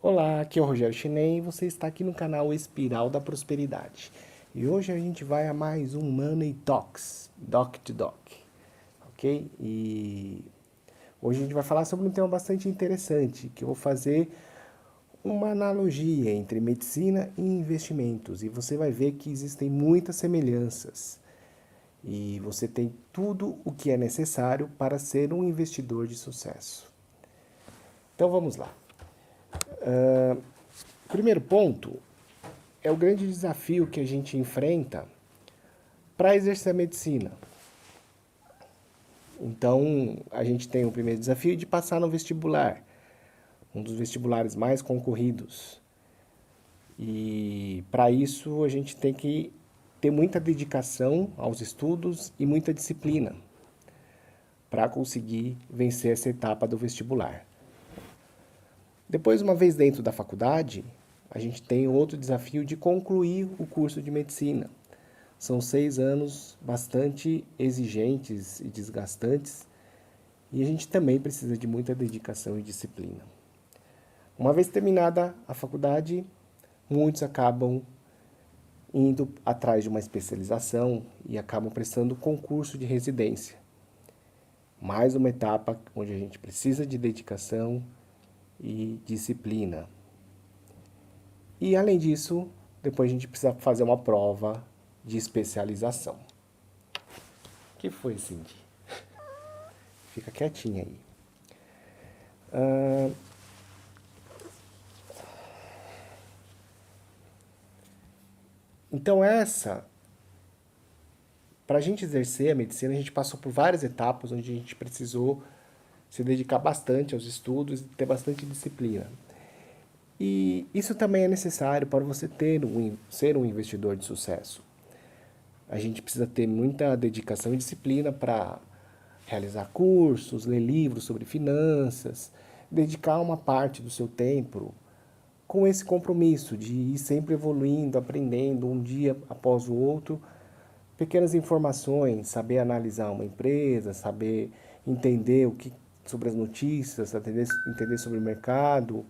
Olá, aqui é o Rogério Chinem e você está aqui no canal Espiral da Prosperidade. E hoje a gente vai a mais um Money Talks, Doc to Doc, ok? E hoje a gente vai falar sobre um tema bastante interessante, que eu vou fazer uma analogia entre medicina e investimentos. E você vai ver que existem muitas semelhanças. E você tem tudo o que é necessário para ser um investidor de sucesso. Então vamos lá. Primeiro ponto é o grande desafio que a gente enfrenta para exercer a medicina. Então, a gente tem o primeiro desafio de passar no vestibular, um dos vestibulares mais concorridos. E para isso a gente tem que ter muita dedicação aos estudos e muita disciplina para conseguir vencer essa etapa do vestibular. Depois, uma vez dentro da faculdade, a gente tem outro desafio de concluir o curso de medicina. São 6 anos bastante exigentes e desgastantes e a gente também precisa de muita dedicação e disciplina. Uma vez terminada a faculdade, muitos acabam indo atrás de uma especialização e acabam prestando concurso de residência. Mais uma etapa onde a gente precisa de dedicação e disciplina. E além disso, depois a gente precisa fazer uma prova de especialização. O que foi, Cindy? Fica quietinha aí. Então para a gente exercer a medicina, a gente passou por várias etapas onde a gente precisou se dedicar bastante aos estudos e ter bastante disciplina. E isso também é necessário para você ser um investidor de sucesso. A gente precisa ter muita dedicação e disciplina para realizar cursos, ler livros sobre finanças, dedicar uma parte do seu tempo com esse compromisso de ir sempre evoluindo, aprendendo um dia após o outro, pequenas informações, saber analisar uma empresa, saber entender sobre as notícias, entender sobre o mercado,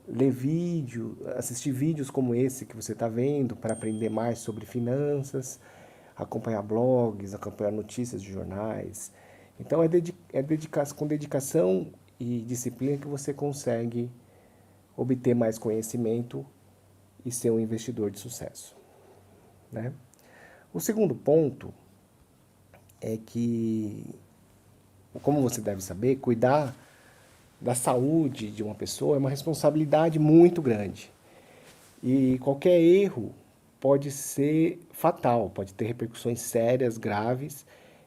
ler vídeo, assistir vídeos como esse que você está vendo para aprender mais sobre finanças, acompanhar blogs, acompanhar notícias de jornais. Então com dedicação e disciplina que você consegue obter mais conhecimento e ser um investidor de sucesso, né? O segundo ponto é que, como você deve saber, cuidar da saúde de uma pessoa é uma responsabilidade muito grande. E qualquer erro pode ser fatal, pode ter repercussões sérias, graves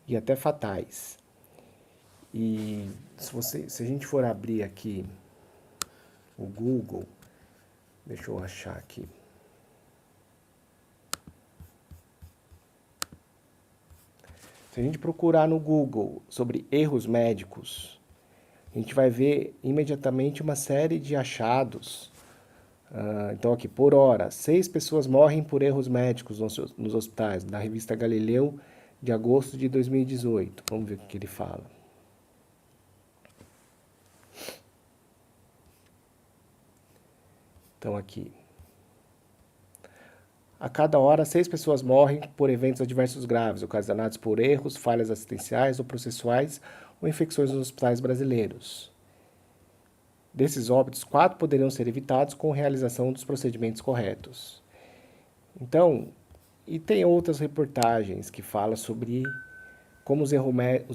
e até fatais. E se a gente for abrir aqui o Google, deixa eu achar aqui. Se a gente procurar no Google sobre erros médicos, a gente vai ver imediatamente uma série de achados. Então aqui, por hora, 6 pessoas morrem por erros médicos nos hospitais, da revista Galileu, de agosto de 2018. Vamos ver o que ele fala. Então aqui. A cada hora, 6 pessoas morrem por eventos adversos graves, ocasionados por erros, falhas assistenciais ou processuais ou infecções nos hospitais brasileiros. Desses óbitos, 4 poderiam ser evitados com a realização dos procedimentos corretos. Então, e tem outras reportagens que falam sobre como os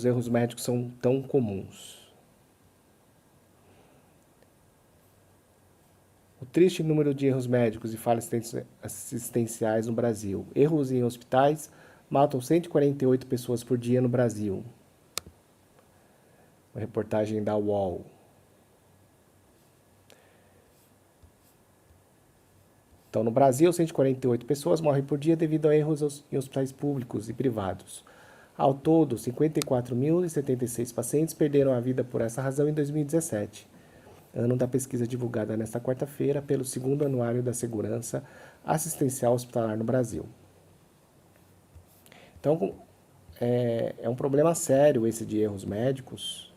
erros médicos são tão comuns. O triste número de erros médicos e falhas assistenciais no Brasil. Erros em hospitais matam 148 pessoas por dia no Brasil. Uma reportagem da UOL. Então, no Brasil, 148 pessoas morrem por dia devido a erros em hospitais públicos e privados. Ao todo, 54.076 pacientes perderam a vida por essa razão em 2017, ano da pesquisa divulgada nesta quarta-feira pelo segundo anuário da Segurança Assistencial Hospitalar no Brasil. Então, é um problema sério esse de erros médicos.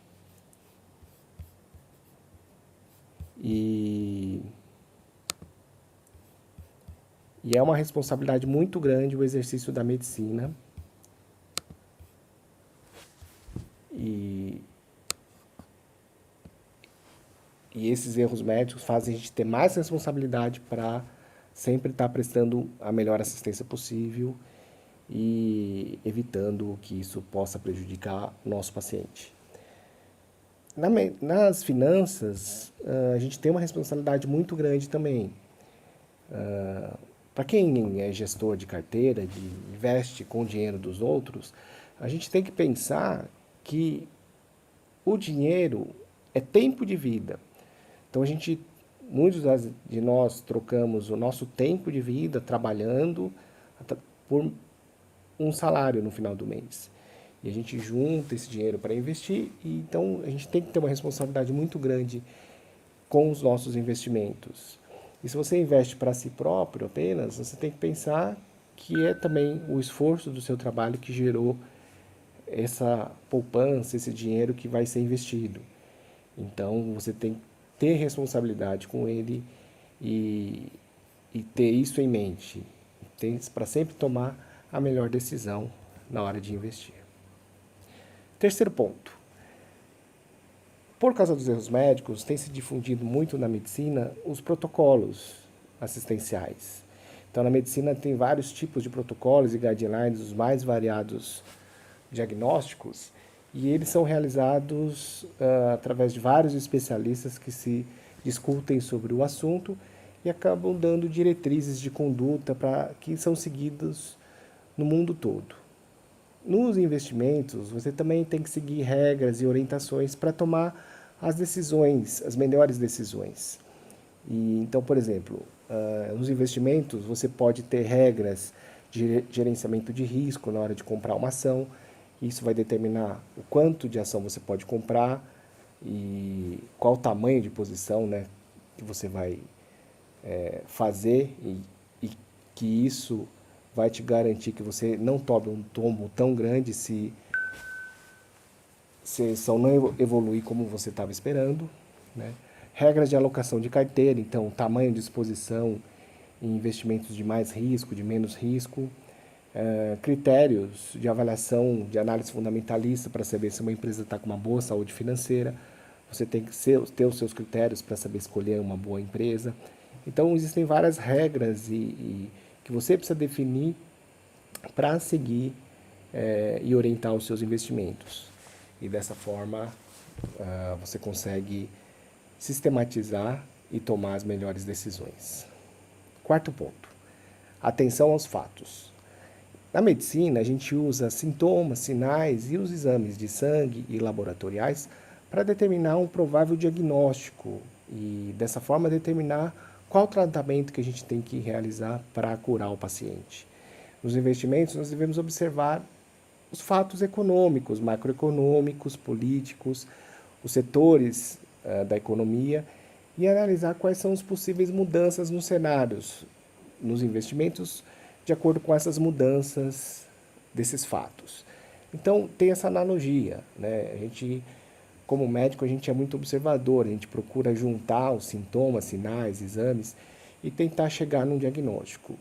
E E é uma responsabilidade muito grande o exercício da medicina. E, e esses erros médicos fazem a gente ter mais responsabilidade para sempre estar prestando a melhor assistência possível e evitando que isso possa prejudicar o nosso paciente. Nas finanças, a gente tem uma responsabilidade muito grande também. Para quem é gestor de carteira, de investe com o dinheiro dos outros, a gente tem que pensar que o dinheiro é tempo de vida. Então muitos de nós trocamos o nosso tempo de vida trabalhando por um salário no final do mês. E a gente junta esse dinheiro para investir, e então a gente tem que ter uma responsabilidade muito grande com os nossos investimentos. E se você investe para si próprio apenas, você tem que pensar que é também o esforço do seu trabalho que gerou essa poupança, esse dinheiro que vai ser investido. Então você tem que ter responsabilidade com ele e ter isso em mente. Tem para sempre tomar a melhor decisão na hora de investir. Terceiro ponto. Por causa dos erros médicos, tem se difundido muito na medicina os protocolos assistenciais. Então, na medicina tem vários tipos de protocolos e guidelines, os mais variados diagnósticos, e eles são realizados através de vários especialistas que se discutem sobre o assunto e acabam dando diretrizes de conduta que são seguidas no mundo todo. Nos investimentos, você também tem que seguir regras e orientações para tomar as decisões, as melhores decisões. Então, por exemplo, nos investimentos você pode ter regras de gerenciamento de risco na hora de comprar uma ação. Isso vai determinar o quanto de ação você pode comprar e qual o tamanho de posição, né, que você vai fazer e que isso vai te garantir que você não tome um tombo tão grande se a ação não evoluir como você estava esperando, né? Regras de alocação de carteira, então tamanho de exposição em investimentos de mais risco, de menos risco, critérios de avaliação de análise fundamentalista para saber se uma empresa está com uma boa saúde financeira. Você tem que ter os seus critérios para saber escolher uma boa empresa. Então existem várias regras que você precisa definir para seguir e orientar os seus investimentos. E dessa forma você consegue sistematizar e tomar as melhores decisões. Quarto ponto, atenção aos fatos. Na medicina, a gente usa sintomas, sinais e os exames de sangue e laboratoriais para determinar um provável diagnóstico e, dessa forma, determinar qual tratamento que a gente tem que realizar para curar o paciente. Nos investimentos, nós devemos observar os fatos econômicos, macroeconômicos, políticos, os setores da economia e analisar quais são as possíveis mudanças nos cenários, nos investimentos, de acordo com essas mudanças desses fatos. Então, tem essa analogia, né? A gente, como médico, a gente é muito observador, a gente procura juntar os sintomas, sinais, exames e tentar chegar num diagnóstico.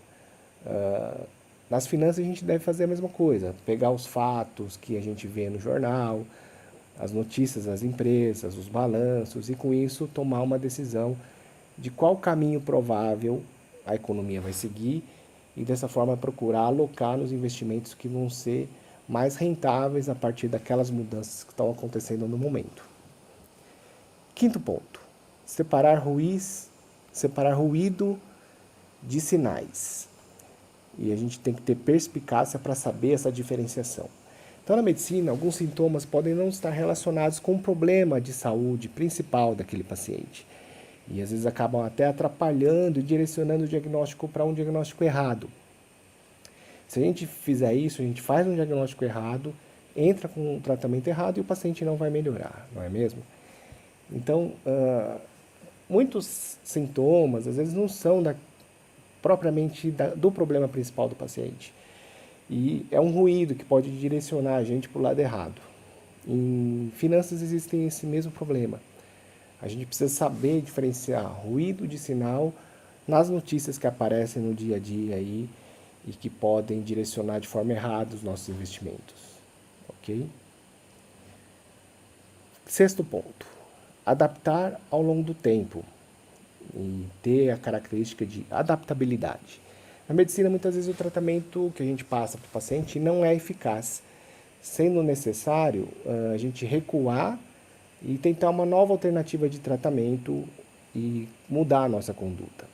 Nas finanças, a gente deve fazer a mesma coisa, pegar os fatos que a gente vê no jornal, as notícias das empresas, os balanços, e com isso tomar uma decisão de qual caminho provável a economia vai seguir e dessa forma procurar alocar nos investimentos que vão ser mais rentáveis a partir daquelas mudanças que estão acontecendo no momento. Quinto ponto, separar ruído de sinais. E a gente tem que ter perspicácia para saber essa diferenciação. Então, na medicina, alguns sintomas podem não estar relacionados com o problema de saúde principal daquele paciente. E às vezes acabam até atrapalhando e direcionando o diagnóstico para um diagnóstico errado. Se a gente fizer isso, a gente faz um diagnóstico errado, entra com um tratamento errado e o paciente não vai melhorar, não é mesmo? Então, muitos sintomas, às vezes, não são propriamente do problema principal do paciente. E é um ruído que pode direcionar a gente para o lado errado. Em finanças existem esse mesmo problema. A gente precisa saber diferenciar ruído de sinal nas notícias que aparecem no dia a dia aí e que podem direcionar de forma errada os nossos investimentos, ok? Sexto ponto, adaptar ao longo do tempo e ter a característica de adaptabilidade. Na medicina, muitas vezes o tratamento que a gente passa para o paciente não é eficaz, sendo necessário a gente recuar e tentar uma nova alternativa de tratamento e mudar a nossa conduta.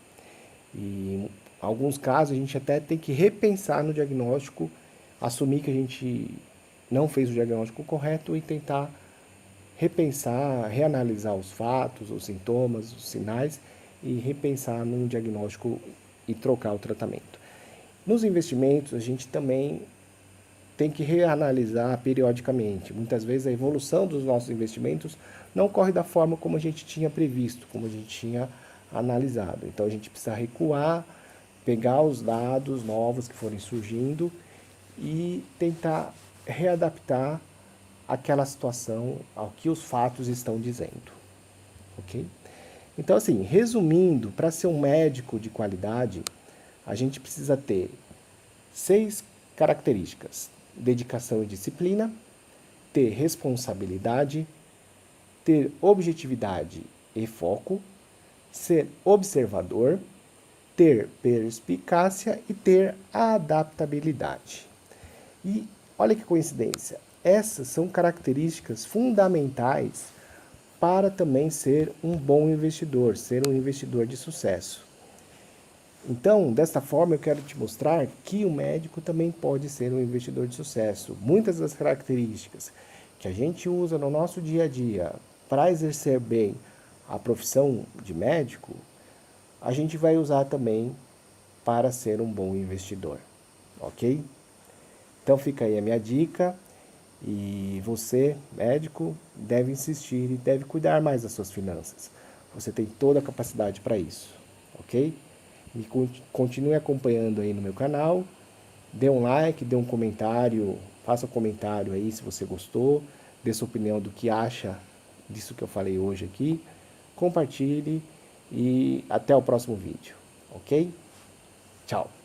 E em alguns casos a gente até tem que repensar no diagnóstico, assumir que a gente não fez o diagnóstico correto e tentar repensar, reanalisar os fatos, os sintomas, os sinais e repensar num diagnóstico e trocar o tratamento. Nos investimentos, a gente também tem que reanalisar periodicamente. Muitas vezes a evolução dos nossos investimentos não ocorre da forma como a gente tinha previsto, como a gente tinha analisado. Então a gente precisa recuar, pegar os dados novos que forem surgindo e tentar readaptar aquela situação ao que os fatos estão dizendo, ok? Então, assim, resumindo, para ser um médico de qualidade, a gente precisa ter 6 características: dedicação e disciplina, ter responsabilidade, ter objetividade e foco, ser observador, ter perspicácia e ter adaptabilidade. E olha que coincidência, essas são características fundamentais para também ser um bom investidor, ser um investidor de sucesso. Então, desta forma, eu quero te mostrar que o médico também pode ser um investidor de sucesso. Muitas das características que a gente usa no nosso dia a dia para exercer bem a profissão de médico, a gente vai usar também para ser um bom investidor, ok? Então fica aí a minha dica e você, médico, deve insistir e deve cuidar mais das suas finanças. Você tem toda a capacidade para isso, ok? Continue acompanhando aí no meu canal, dê um like, dê um comentário, faça um comentário aí se você gostou, dê sua opinião do que acha disso que eu falei hoje aqui, compartilhe e até o próximo vídeo, ok? Tchau!